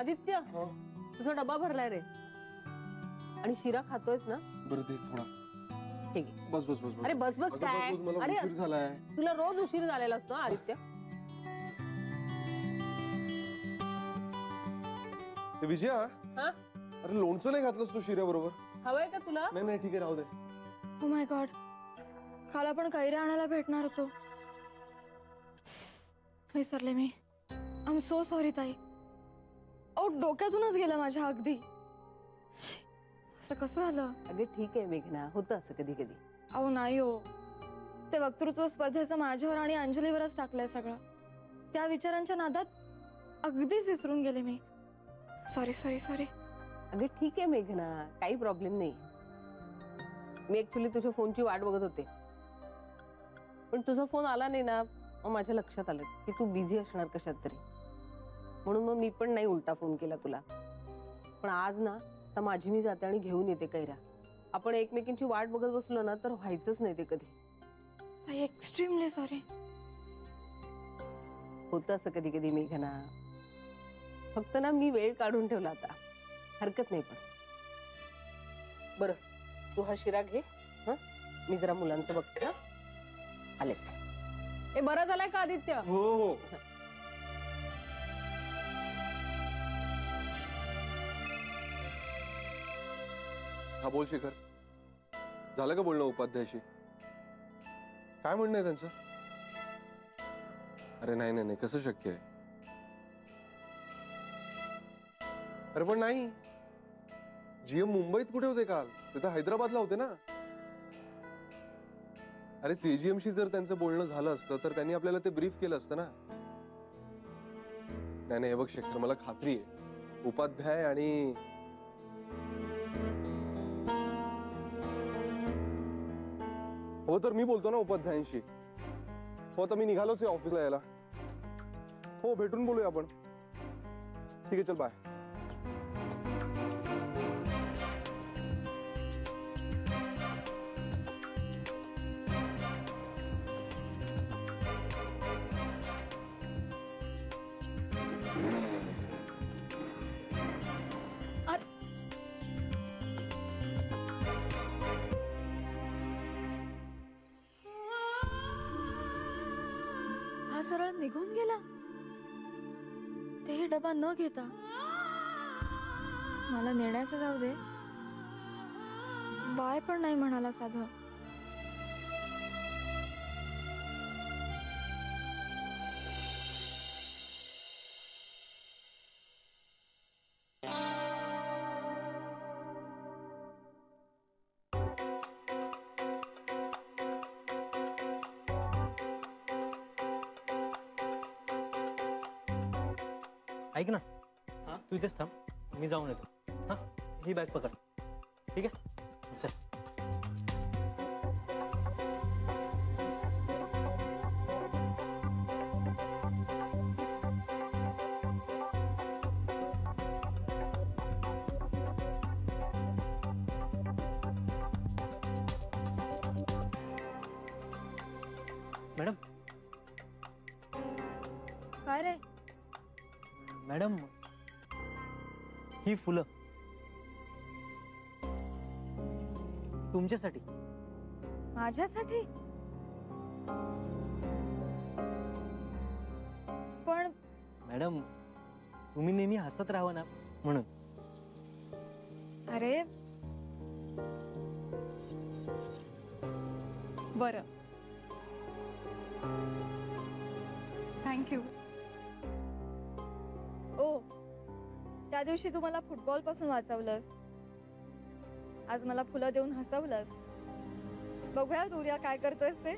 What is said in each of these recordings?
आदित्य तुझा डबा भरलाय रे आणि शिरा खातोयस ना? बरं दे थोडा. ठीक आहे. बस बस बस. अरे बस बस काय? अरे उशीर झालाय. तुला रोज उशीर झालेला असतो आदित्य. विजया, अरे लोणचं नाही घातलंस तू शिऱ्या बरोबर? हवंय का तुला? नाही नाही ठीक आहे राहू दे. ओ माय गॉड, काल आपण कैऱ्या आणायला भेटणार होतो. विसरले मी. आय एम सो सॉरी ताई. ओ डोक्यातूनच गेलं माझ्या अगदी. असं कसं झालं? अगं ठीक आहे मेघना, होतं असं कधी कधी. अहो नाही हो, ते वक्तृत्व स्पर्धेचं माझ्यावर आणि अंजलीवरच टाकलंय सगळं. त्या विचारांच्या नादात अगदीच विसरून गेले मी. Sorry sorry sorry. अगं ठीक आहे मेघना, काही प्रॉब्लेम नाही. मी ऍक्च्युली तुझ्या फोनची वाट बघत होते, पण तुझा फोन आला नाही ना, मग माझ्या लक्षात आलं की तू बिझी असणार कशात तरी, म्हणून मग मी पण नाही उलटा फोन केला तुला. पण आज ना आता माझी मी जाते आणि घेऊन येते कैऱ्या. आपण एकमेकींची वाट बघत बसलो ना तर व्हायचंच नाही ते कधी. Extremely sorry. होतं असं कधी कधी मेघना. फक्त ना मी वेळ काढून ठेवला आता, हरकत नाही. पण बरं तू हा शिरा घे, मी जरा मुलांचं बघते. आलेच. ए बरं झालाय का आदित्य? हो हो. हा बोल शेखर, झालं का बोलणं उपाध्यायाशी? काय म्हणणं आहे त्यांचं? अरे नाही नाही नाही, कसं शक्य आहे? अरे पण नाही, जीएम मुंबईत कुठे होते काल? ते तर हैदराबादला होते ना. अरे सीजीएमशी जर त्यांचं बोलणं झालं असतं तर त्यांनी आपल्याला ते ब्रीफ केलं असतं ना. नाही नाही, हे बघ शेखर, मला खात्री आहे उपाध्याय आणि हो तर मी बोलतो ना उपाध्यायांशी. हो तर मी निघालोच आहे ऑफिसला यायला. हो भेटून बोलूया आपण. ठीक आहे चल बाय. सरळ निघून गेला, ते डबा न घेता. मला नेण्याचं जाऊ दे, बाय पण नाही म्हणाला साधं. ऐक ना, तू इथेच थांब, मी जाऊन येतो. हा, ही बॅग पकड. ठीक आहे चल. मॅडम. काय रे? मॅडम, ही फुलं तुमच्यासाठी. माझ्यासाठी? पण मॅडम, तुम्ही नेहमी हसत राहावं ना म्हणून. अरे बरं, थँक्यू. ओ, त्या दिवशी तू मला फुटबॉल पासून वाचवलंस, आज मला फुलं देऊन हसवलंस. बघूया तू उद्या काय करतोयस ते.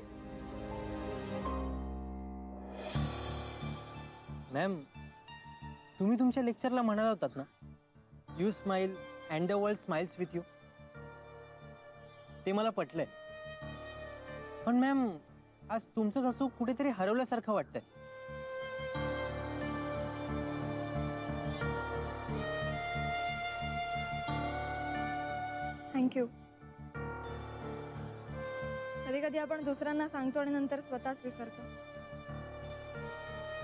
मॅम, तुम्ही तुमच्या लेक्चरला म्हणाला होतात ना, you smile and the world smiles with you. ते मला पटलंय. पण मॅम, आज तुमचं हसू कुठेतरी हरवल्यासारखं वाटतंय. थँक्यू. कधी कधी आपण दुसऱ्यांना सांगतो आणि नंतर स्वतःच विसरतो,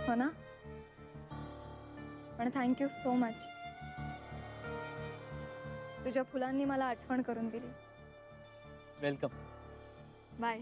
हो ना? पण थँक्यू सो मच. तुझ्या फुलांनी मला आठवण करून दिली. वेलकम. बाय.